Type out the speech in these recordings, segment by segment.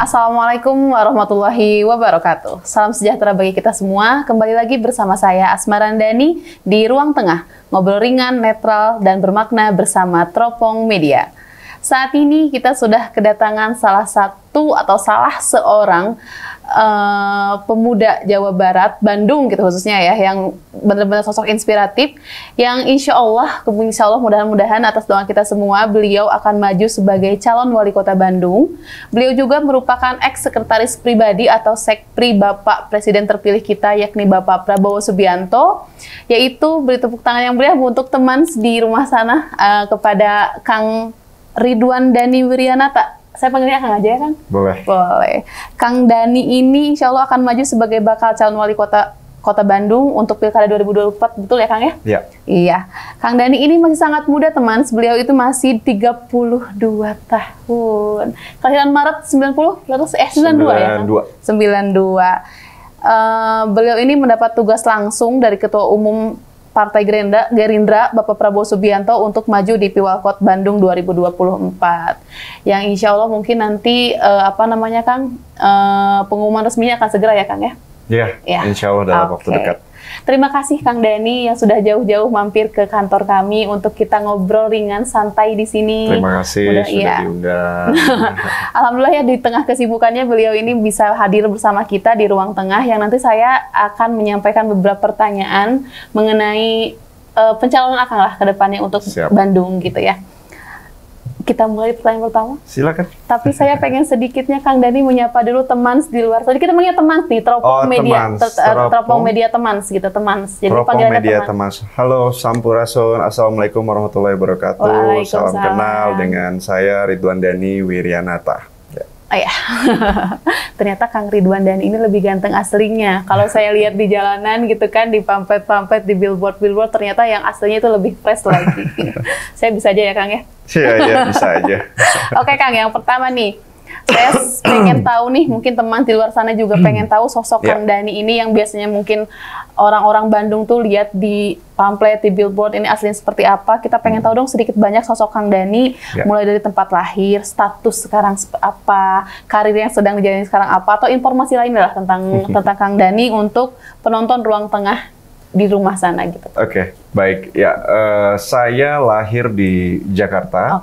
Assalamualaikum warahmatullahi wabarakatuh. Salam sejahtera bagi kita semua. Kembali lagi bersama saya Asma Randani di Ruang Tengah. Ngobrol ringan, netral, dan bermakna bersama Teropong Media. Saat ini kita sudah kedatangan salah seorang pemuda Jawa Barat, Bandung gitu khususnya ya, yang benar-benar sosok inspiratif, yang insya Allah mudah-mudahan atas doa kita semua, beliau akan maju sebagai calon wali kota Bandung. Beliau juga merupakan ex-sekretaris pribadi atau sekpri Bapak Presiden terpilih kita, yakni Bapak Prabowo Subianto, yaitu beri tepuk tangan yang meriah untuk teman di rumah sana kepada Kang Ridwan Dani Wiryanata. Saya panggilnya Kang aja ya, Kang? Boleh. Boleh. Kang Dani ini insya Allah akan maju sebagai bakal calon wali kota Bandung untuk Pilkada 2024, betul ya, Kang ya? Iya. Iya. Kang Dani ini masih sangat muda, teman. Beliau itu masih 32 tahun. Kelahiran Maret 90, lalu 92 ya, Kang? 92. Beliau ini mendapat tugas langsung dari Ketua Umum Partai Gerindra, Bapak Prabowo Subianto untuk maju di Pilwalkot Bandung 2024. Yang insya Allah mungkin nanti Kang, pengumuman resminya akan segera ya, Kang ya? Iya, ya. Insya Allah dalam waktu dekat. Terima kasih Kang Dani yang sudah jauh-jauh mampir ke kantor kami untuk kita ngobrol ringan santai di sini. Terima kasih sudah diundang. Alhamdulillah ya, di tengah kesibukannya beliau ini bisa hadir bersama kita di Ruang Tengah, yang nanti saya akan menyampaikan beberapa pertanyaan mengenai pencalonan Akang lah ke depannya untuk Bandung gitu ya. Kita mulai pertanyaan pertama. Silakan. Tapi saya pengen sedikitnya Kang Dani menyapa dulu teman di luar. Tadi kita namanya teman nih, Teropong Media, Teropong Media teman gitu, teman. Jadi Teropong Media teman. Halo Sampurasun, Assalamualaikum warahmatullahi wabarakatuh. Salam kenal dengan saya Ridwan Dani Wiryanata. Oh ya, ternyata Kang Ridwan Dani ini lebih ganteng aslinya. Kalau saya lihat di jalanan gitu kan, di pamflet-pamflet, di billboard, ternyata yang aslinya itu lebih fresh lagi. Saya bisa aja ya, Kang ya? Iya, bisa aja. Oke, Kang, yang pertama nih, saya pengen tahu nih, mungkin teman di luar sana juga pengen tahu sosok Kang Dani ini yang biasanya mungkin orang-orang Bandung tuh lihat di pamflet, di billboard, ini aslinya seperti apa. Kita pengen tahu dong sedikit banyak sosok Kang Dani, mulai dari tempat lahir, status sekarang apa, karir yang sedang dijalani sekarang apa, atau informasi lain lah tentang Kang Dani untuk penonton Ruang Tengah di rumah sana gitu. Oke, baik. Ya, saya lahir di Jakarta.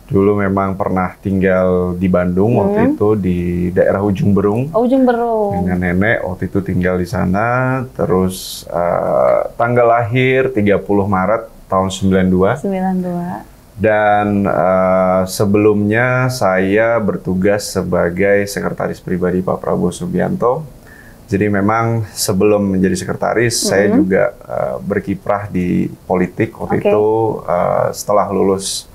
Dulu memang pernah tinggal di Bandung waktu itu di daerah Ujung Berung. Ujung Berung. Dengan nenek waktu itu tinggal di sana. Terus tanggal lahir 30 Maret tahun 92. Dan sebelumnya saya bertugas sebagai sekretaris pribadi Pak Prabowo Subianto. Jadi memang sebelum menjadi sekretaris saya juga berkiprah di politik waktu itu. Setelah lulus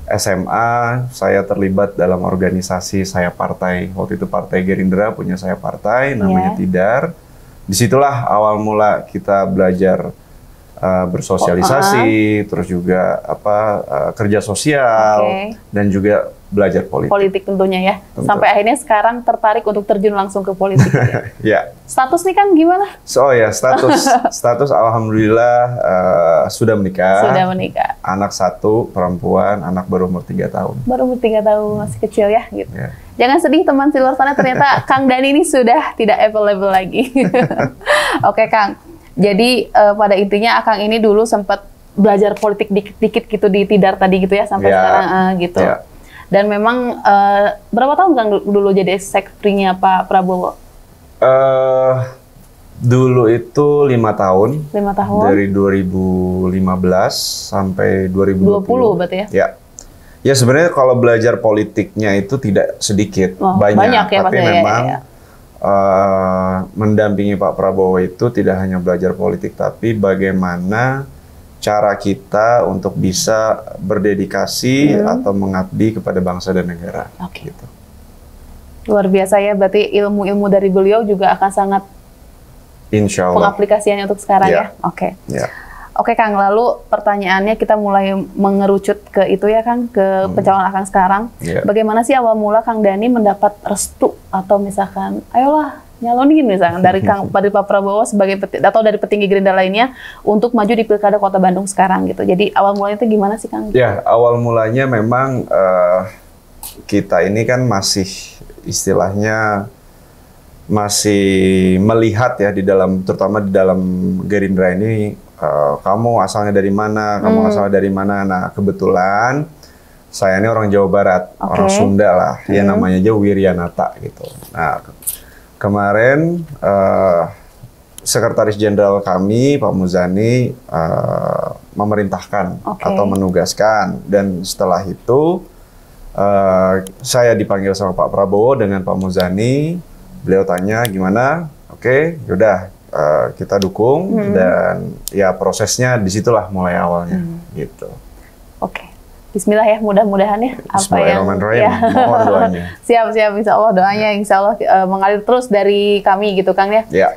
SMA, saya terlibat dalam organisasi saya partai. Waktu itu Partai Gerindra punya saya partai, namanya Tidar. Disitulah awal mula kita belajar bersosialisasi, terus juga kerja sosial, dan juga belajar politik. Politik tentunya ya. Tentu. Sampai akhirnya sekarang tertarik untuk terjun langsung ke politik. Ya. Status nih Kang gimana? Status alhamdulillah sudah menikah. Sudah menikah. Anak 1 perempuan, anak baru umur 3 tahun. Baru umur 3 tahun, masih kecil ya gitu. Jangan sedih teman di luar sana, ternyata Kang Dani ini sudah tidak available lagi. Oke Kang. Jadi pada intinya Akang ini dulu sempat belajar politik dikit-dikit gitu di Tidar tadi gitu ya, sampai sekarang gitu. Dan memang berapa tahun Kang dulu jadi sekprinya Pak Prabowo? Dulu itu 5 tahun. 5 tahun. Dari 2015 sampai 2020 berarti ya? Ya. Ya sebenarnya kalau belajar politiknya itu tidak sedikit, banyak ya, tapi memang mendampingi Pak Prabowo itu tidak hanya belajar politik, tapi bagaimana cara kita untuk bisa berdedikasi atau mengabdi kepada bangsa dan negara. Gitu. Luar biasa ya, berarti ilmu-ilmu dari beliau juga akan sangat Insya Allah pengaplikasiannya untuk sekarang ya. Oke Kang, lalu pertanyaannya kita mulai mengerucut ke itu ya Kang, ke pencalonan Akang sekarang. Bagaimana sih awal mula Kang Dani mendapat restu atau misalkan, ayolah nyalonin misalkan dari Pak Prabowo sebagai atau dari petinggi Gerindra lainnya untuk maju di Pilkada Kota Bandung sekarang gitu. Jadi awal mulanya itu gimana sih Kang? Ya, awal mulanya memang kita ini kan masih istilahnya masih melihat ya di dalam, terutama di dalam Gerindra ini, kamu asalnya dari mana, kamu asalnya dari mana. Nah kebetulan saya ini orang Jawa Barat, orang Sunda lah, ya namanya aja Wiryanata gitu. Nah kemarin Sekretaris Jenderal kami Pak Muzani memerintahkan atau menugaskan, dan setelah itu saya dipanggil sama Pak Prabowo dengan Pak Muzani. Beliau tanya gimana, oke, yaudah kita dukung, dan ya prosesnya disitulah mulai awalnya gitu. Oke, Bismillah ya, mudah-mudahan ya apa yang mohon doanya. Siap, Insya Allah doanya Insya Allah mengalir terus dari kami gitu Kang ya. Ya.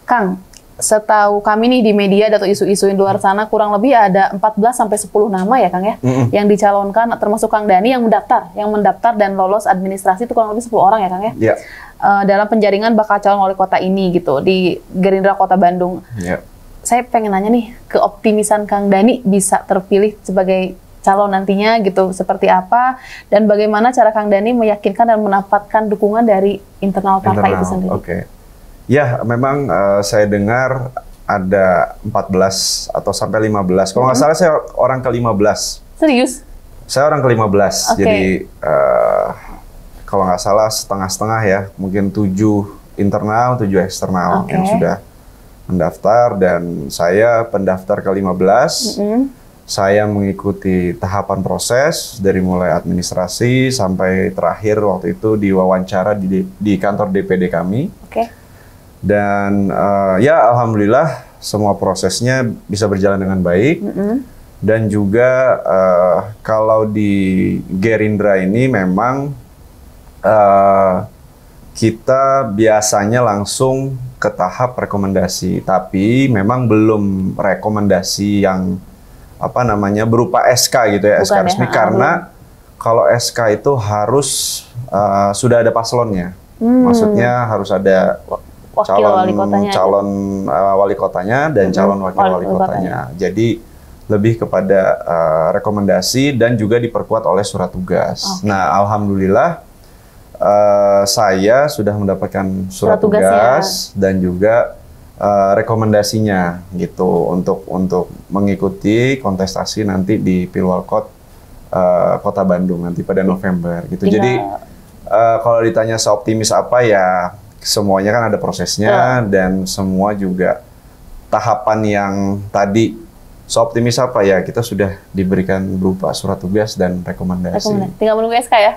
Kang, setahu kami nih di media atau isu-isu di luar sana kurang lebih ada 14-10 nama ya Kang ya, yang dicalonkan, termasuk Kang Dhani yang mendaftar dan lolos administrasi itu kurang lebih 10 orang ya Kang ya. Ya. Dalam penjaringan bakal calon wali kota ini gitu di Gerindra Kota Bandung. Ya. Saya pengen nanya nih, keoptimisan Kang Dhani bisa terpilih sebagai calon nantinya gitu seperti apa, dan bagaimana cara Kang Dhani meyakinkan dan mendapatkan dukungan dari internal partai itu sendiri? Oke. Ya, memang saya dengar ada 14 atau sampai 15. Kalau nggak salah saya orang ke-15. Serius? Saya orang ke-15. Jadi kalau nggak salah setengah-setengah ya, mungkin 7 internal, 7 eksternal yang sudah mendaftar, dan saya pendaftar ke-15. Saya mengikuti tahapan proses dari mulai administrasi sampai terakhir waktu itu diwawancara di kantor DPD kami. Dan ya alhamdulillah semua prosesnya bisa berjalan dengan baik. Dan juga kalau di Gerindra ini memang kita biasanya langsung ke tahap rekomendasi, tapi memang belum rekomendasi yang apa namanya berupa SK gitu ya, SK resmi, karena kalau SK itu harus sudah ada paslonnya, maksudnya harus ada calon wali kotanya dan calon wakil wali kotanya. Jadi lebih kepada rekomendasi dan juga diperkuat oleh surat tugas. Nah alhamdulillah saya sudah mendapatkan surat tugas dan juga rekomendasinya gitu untuk mengikuti kontestasi nanti di Pilwalkot Kota Bandung nanti pada November gitu. Jadi kalau ditanya seoptimis apa ya, semuanya kan ada prosesnya dan semua juga tahapan yang tadi. Seoptimis apa ya, kita sudah diberikan berupa surat tugas dan rekomendasi. Tinggal menunggu SK ya?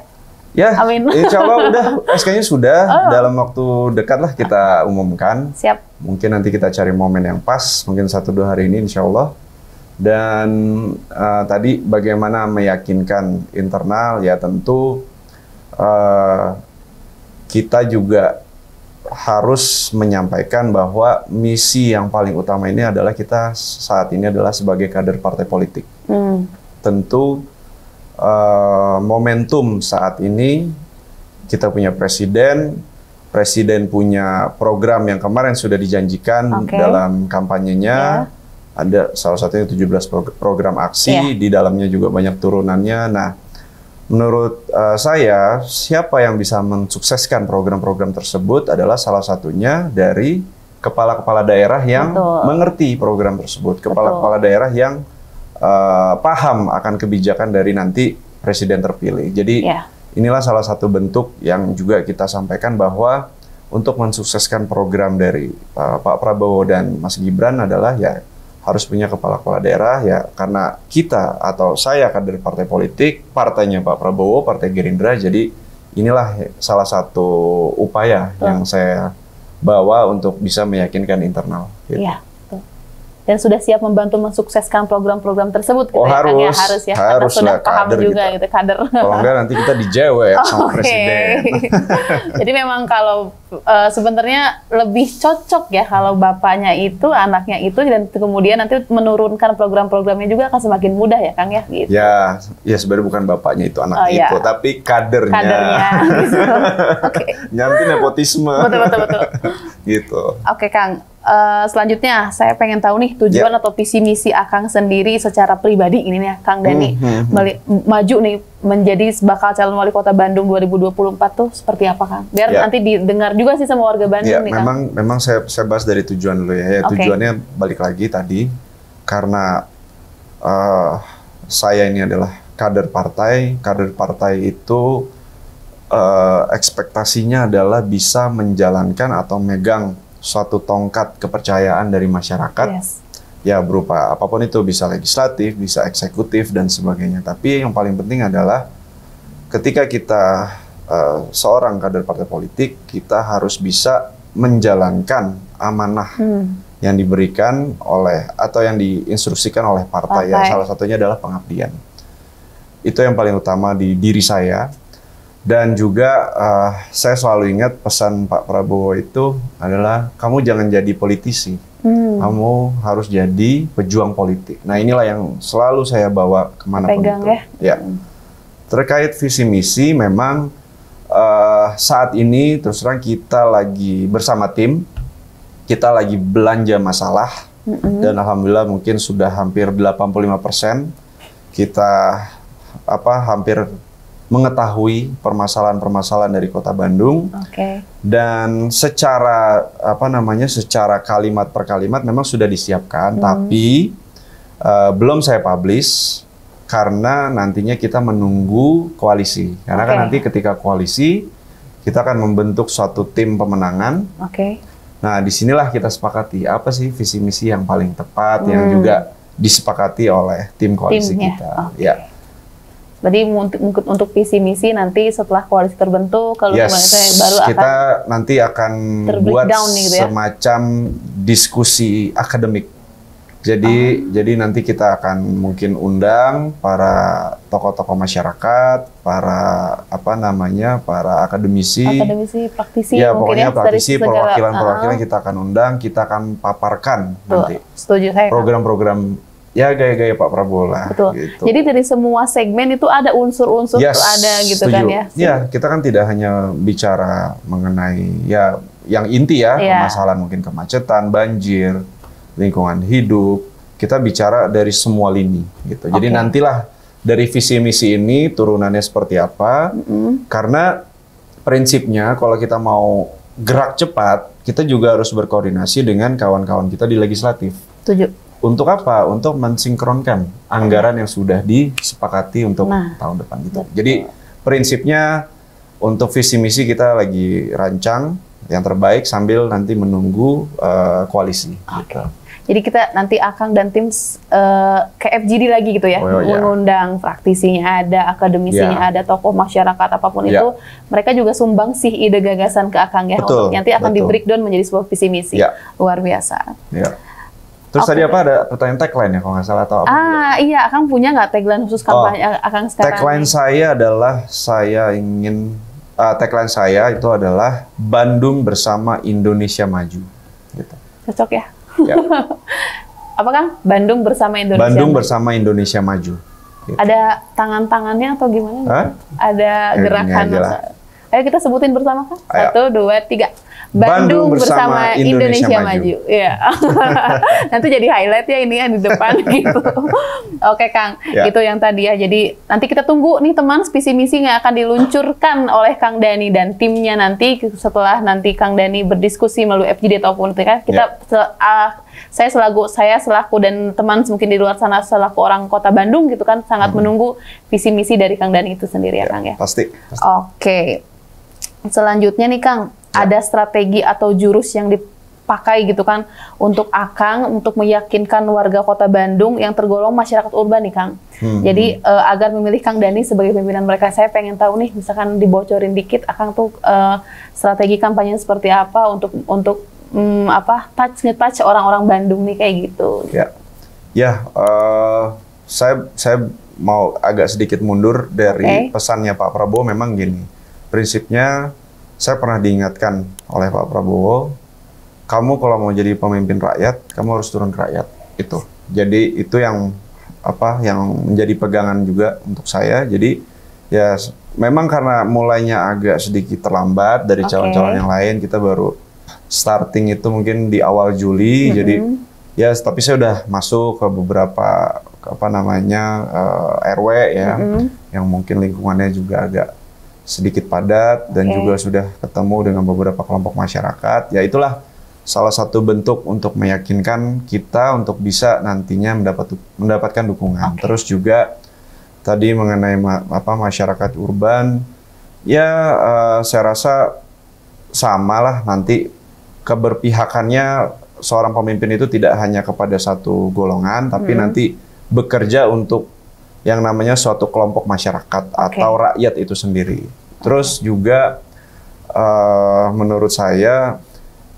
Ya, amin. Insya Allah udah SK-nya sudah dalam waktu dekat lah kita umumkan. Siap. Mungkin nanti kita cari momen yang pas, mungkin 1-2 hari ini Insya Allah. Dan tadi bagaimana meyakinkan internal, ya tentu kita juga harus menyampaikan bahwa misi yang paling utama ini adalah kita saat ini adalah sebagai kader partai politik. Tentu momentum saat ini kita punya presiden punya program yang kemarin sudah dijanjikan dalam kampanyenya. Ada salah satunya 17 program aksi, di dalamnya juga banyak turunannya. Nah, menurut saya, siapa yang bisa mensukseskan program-program tersebut adalah salah satunya dari kepala-kepala daerah yang mengerti program tersebut, kepala-kepala daerah yang paham akan kebijakan dari nanti presiden terpilih. Jadi inilah salah satu bentuk yang juga kita sampaikan bahwa untuk mensukseskan program dari Pak Prabowo dan Mas Gibran adalah ya harus punya kepala-kepala daerah, ya karena kita atau saya kader partai politik, partainya Pak Prabowo, Partai Gerindra, jadi inilah salah satu upaya yang saya bawa untuk bisa meyakinkan internal. Gitu. Iya. Dan sudah siap membantu mensukseskan program-program tersebut gitu harus, ya, harus ya, harus sudah paham juga kita. Gitu kader. Kalau enggak nanti kita dijewek sama presiden. Jadi memang kalau sebenarnya lebih cocok ya kalau bapaknya itu, anaknya itu, dan kemudian nanti menurunkan program-programnya juga akan semakin mudah ya Kang ya. Gitu. Ya sebenarnya bukan bapaknya itu, anaknya itu, tapi kadernya. Gitu. Nyanti nepotisme. Betul. Gitu. Oke Kang. selanjutnya saya pengen tahu nih tujuan atau visi misi Akang sendiri secara pribadi ini nih Kang Dhani maju nih menjadi bakal calon wali kota Bandung 2024 tuh seperti apa Kang? Biar nanti didengar juga sih sama warga Bandung nih Kang. Memang saya bahas dari tujuan dulu ya. Tujuannya balik lagi tadi karena saya ini adalah kader partai itu ekspektasinya adalah bisa menjalankan atau megang suatu tongkat kepercayaan dari masyarakat, ya berupa apapun itu, bisa legislatif, bisa eksekutif dan sebagainya. Tapi yang paling penting adalah ketika kita seorang kader partai politik, kita harus bisa menjalankan amanah yang diberikan oleh atau yang diinstruksikan oleh partai. Yang salah satunya adalah pengabdian. Itu yang paling utama di diri saya. Dan juga saya selalu ingat pesan Pak Prabowo itu adalah kamu jangan jadi politisi, kamu harus jadi pejuang politik. Nah inilah yang selalu saya bawa kemanapun itu. Ya. Terkait visi misi memang saat ini terus terang kita lagi bersama tim, kita lagi belanja masalah dan alhamdulillah mungkin sudah hampir 85% kita hampir mengetahui permasalahan-permasalahan dari Kota Bandung, dan secara secara kalimat per kalimat memang sudah disiapkan, tapi belum saya publish karena nantinya kita menunggu koalisi, karena kan nanti ketika koalisi kita akan membentuk suatu tim pemenangan. Nah disinilah kita sepakati apa sih visi misi yang paling tepat yang juga disepakati oleh tim koalisi kita. Ya. Berarti untuk visi misi nanti setelah koalisi terbentuk, kalau baru kita nanti akan buat semacam diskusi akademik. Jadi nanti kita akan mungkin undang para tokoh-tokoh masyarakat, para para akademisi, praktisi, ya pokoknya praktisi, perwakilan kita akan undang, kita akan paparkan nanti. Setuju saya. Program-program. Ya gaya-gaya Pak Prabowo lah. Betul. Gitu. Jadi dari semua segmen itu ada unsur-unsur ada gitu setuju. Kan ya. Ya, kita kan tidak hanya bicara mengenai yang inti permasalahan mungkin kemacetan, banjir, lingkungan hidup. Kita bicara dari semua lini gitu. Jadi nantilah dari visi misi ini turunannya seperti apa. Karena prinsipnya kalau kita mau gerak cepat, kita juga harus berkoordinasi dengan kawan-kawan kita di legislatif. Setuju. Untuk apa? Untuk mensinkronkan anggaran yang sudah disepakati untuk tahun depan gitu. Jadi prinsipnya untuk visi misi kita lagi rancang yang terbaik sambil nanti menunggu koalisi. Gitu. Jadi kita nanti Akang dan tim ke FGD lagi gitu ya, mengundang praktisinya ada, akademisinya ada, tokoh masyarakat apapun itu, mereka juga sumbang sih ide gagasan ke Akang ya, untuk nanti akan di breakdown menjadi sebuah visi misi. Luar biasa. Terus tadi ada pertanyaan tagline ya kalau nggak salah atau apa? Iya, Akang punya nggak tagline khusus kampanye Akang sekarang? Tagline saya adalah tagline saya itu adalah Bandung bersama Indonesia maju. Gitu. Cocok ya? Apa Kang? Bandung bersama Indonesia. Bandung bersama Indonesia maju. Gitu. Ada tangan-tangannya atau gimana? Ada gerakan. Ayo kita sebutin bersama Kang. 1, 2, 3. Bandung bersama Indonesia Maju. Ya. Nanti jadi highlight ya ini di depan gitu. Oke Kang, itu yang tadi ya. Jadi nanti kita tunggu nih teman visi misi yang akan diluncurkan oleh Kang Dhani dan timnya nanti setelah nanti Kang Dhani berdiskusi melalui FGD ataupun kan kita saya selaku dan teman mungkin di luar sana selaku orang Kota Bandung gitu kan sangat menunggu visi misi dari Kang Dhani itu sendiri ya Kang ya. Pasti. Oke. Selanjutnya nih Kang, ada strategi atau jurus yang dipakai gitu kan untuk Akang untuk meyakinkan warga Kota Bandung yang tergolong masyarakat urban nih Kang. Jadi agar memilih Kang Dhani sebagai pimpinan mereka, saya pengen tahu nih misalkan dibocorin dikit Akang tuh strategi kampanye seperti apa untuk touch orang-orang Bandung nih kayak gitu. Saya mau agak sedikit mundur dari pesannya Pak Prabowo. Memang gini, prinsipnya saya pernah diingatkan oleh Pak Prabowo, kamu kalau mau jadi pemimpin rakyat, kamu harus turun ke rakyat. Itu. Jadi itu yang menjadi pegangan juga untuk saya. Jadi ya memang karena mulainya agak sedikit terlambat dari calon-calon yang lain, kita baru starting itu mungkin di awal Juli, jadi ya tapi saya udah masuk ke beberapa RW ya, yang mungkin lingkungannya juga agak sedikit padat dan juga sudah ketemu dengan beberapa kelompok masyarakat. Ya itulah salah satu bentuk untuk meyakinkan kita untuk bisa nantinya mendapatkan dukungan. Terus juga tadi mengenai masyarakat urban, ya saya rasa samalah nanti keberpihakannya seorang pemimpin itu tidak hanya kepada satu golongan, tapi nanti bekerja untuk yang namanya suatu kelompok masyarakat atau rakyat itu sendiri. Terus juga menurut saya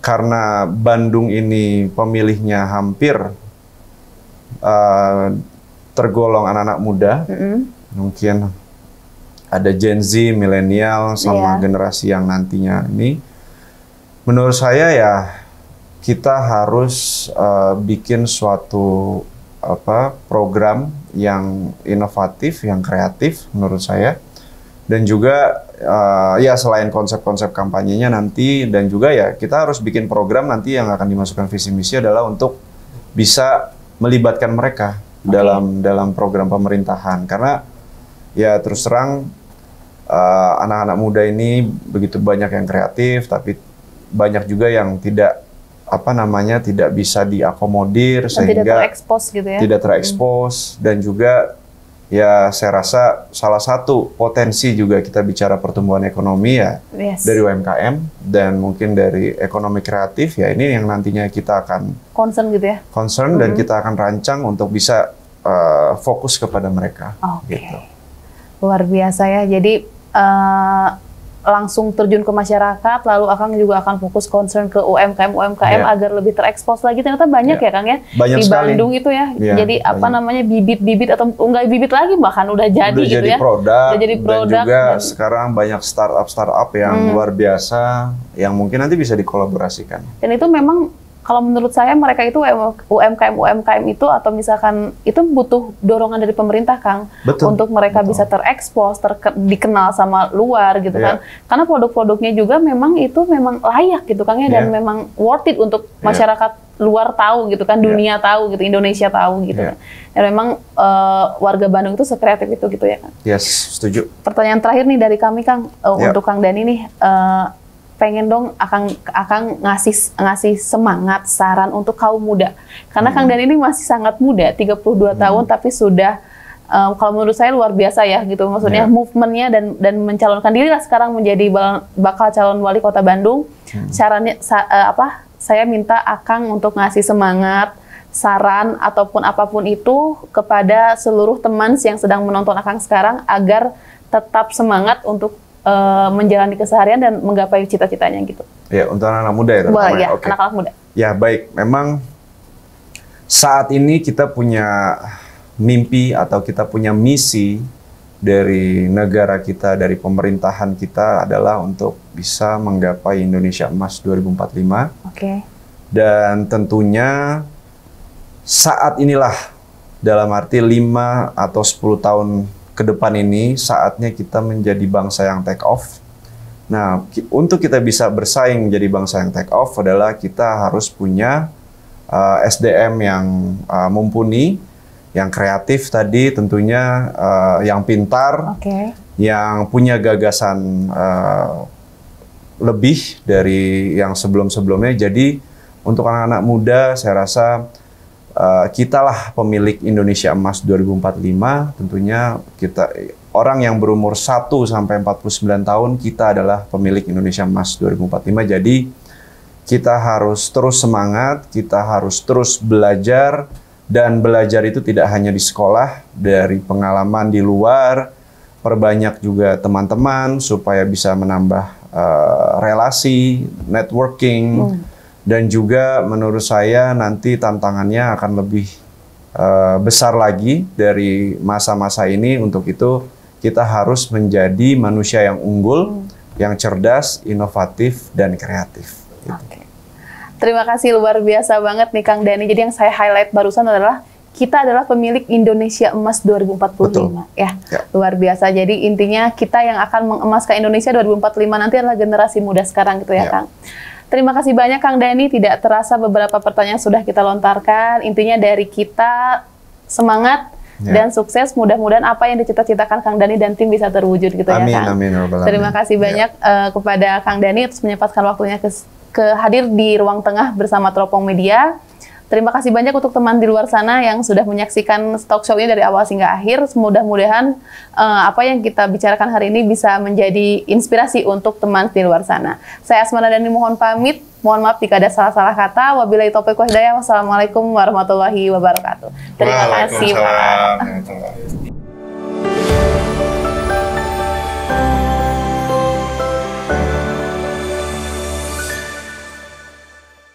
karena Bandung ini pemilihnya hampir tergolong anak-anak muda, mungkin ada Gen Z, milenial, sama generasi yang nantinya ini, menurut saya ya kita harus bikin suatu program yang inovatif, yang kreatif menurut saya, dan juga ya selain konsep-konsep kampanyenya nanti, dan juga ya kita harus bikin program nanti yang akan dimasukkan visi misi adalah untuk bisa melibatkan mereka dalam program pemerintahan, karena ya terus terang anak-anak muda ini begitu banyak yang kreatif, tapi banyak juga yang tidak tidak bisa diakomodir sehingga tidak terekspos gitu ya. Tidak terekspos, dan juga ya saya rasa salah satu potensi juga kita bicara pertumbuhan ekonomi ya dari UMKM dan mungkin dari ekonomi kreatif ya, ini yang nantinya kita akan concern gitu ya. Concern dan kita akan rancang untuk bisa fokus kepada mereka. Gitu. Luar biasa ya. Jadi langsung terjun ke masyarakat, lalu Akang juga akan fokus concern ke UMKM agar lebih terekspos lagi. Ternyata banyak ya Kang ya, banyak di sekali. Bandung itu ya. Jadi bibit-bibit atau enggak bibit lagi, bahkan udah jadi gitu ya. Udah jadi produk, dan juga sekarang banyak startup yang luar biasa yang mungkin nanti bisa dikolaborasikan. Dan itu memang kalau menurut saya mereka itu UMKM itu atau misalkan itu butuh dorongan dari pemerintah Kang. Untuk mereka bisa terekspos, dikenal sama luar gitu kan. Karena produk-produknya juga memang layak gitu Kang ya, dan memang worth it untuk masyarakat luar tahu gitu kan, dunia tahu gitu, Indonesia tahu gitu kan. Dan memang warga Bandung itu sekreatif itu gitu ya Kang. Yes, setuju. Pertanyaan terakhir nih dari kami Kang, untuk Kang Dhani nih, pengen dong Akang ngasih semangat, saran untuk kaum muda. Karena Kang Dhani ini masih sangat muda, 32 tahun, tapi sudah kalau menurut saya luar biasa ya gitu. Maksudnya movementnya dan mencalonkan diri lah sekarang menjadi bakal calon wali kota Bandung. Caranya saya minta Akang untuk ngasih semangat, saran ataupun apapun itu kepada seluruh teman yang sedang menonton Akang sekarang agar tetap semangat untuk menjalani keseharian dan menggapai cita-citanya gitu. Ya, untuk anak-anak muda ya. Boleh ya, anak-anak muda. Ya, baik. Memang saat ini kita punya mimpi atau kita punya misi dari negara kita, dari pemerintahan kita adalah untuk bisa menggapai Indonesia Emas 2045. Dan tentunya saat inilah, dalam arti 5 atau 10 tahun ke depan ini, saatnya kita menjadi bangsa yang take off. Nah, untuk kita bisa bersaing menjadi bangsa yang take off adalah kita harus punya SDM yang mumpuni, yang kreatif tadi tentunya, yang pintar, yang punya gagasan lebih dari yang sebelum-sebelumnya. Jadi untuk anak-anak muda saya rasa kitalah pemilik Indonesia Emas 2045. Tentunya kita orang yang berumur 1 sampai 49 tahun, kita adalah pemilik Indonesia Emas 2045. Jadi kita harus terus semangat, kita harus terus belajar, dan belajar itu tidak hanya di sekolah, dari pengalaman di luar, perbanyak juga teman-teman supaya bisa menambah relasi, networking. Dan juga menurut saya nanti tantangannya akan lebih besar lagi dari masa-masa ini. Untuk itu kita harus menjadi manusia yang unggul, yang cerdas, inovatif, dan kreatif. Terima kasih, luar biasa banget nih Kang Dhani. Jadi yang saya highlight barusan adalah kita adalah pemilik Indonesia Emas 2045. Ya, luar biasa. Jadi intinya kita yang akan mengemaskan Indonesia 2045 nanti adalah generasi muda sekarang gitu ya Kang. Terima kasih banyak Kang Dhani, tidak terasa beberapa pertanyaan sudah kita lontarkan. Intinya dari kita semangat dan sukses, mudah-mudahan apa yang dicita-citakan Kang Dhani dan tim bisa terwujud gitu ya Kang. Amin. Terima kasih banyak kepada Kang Dhani atas menyempatkan waktunya hadir di ruang tengah bersama Teropong Media. Terima kasih banyak untuk teman di luar sana yang sudah menyaksikan talk show ini dari awal hingga akhir. Mudah-mudahan apa yang kita bicarakan hari ini bisa menjadi inspirasi untuk teman di luar sana. Saya Asmana Dhani mohon pamit. Mohon maaf jika ada salah-salah kata. Wabillahi taufiq wal hidayah. Wassalamualaikum warahmatullahi wabarakatuh. Terima kasih Pak.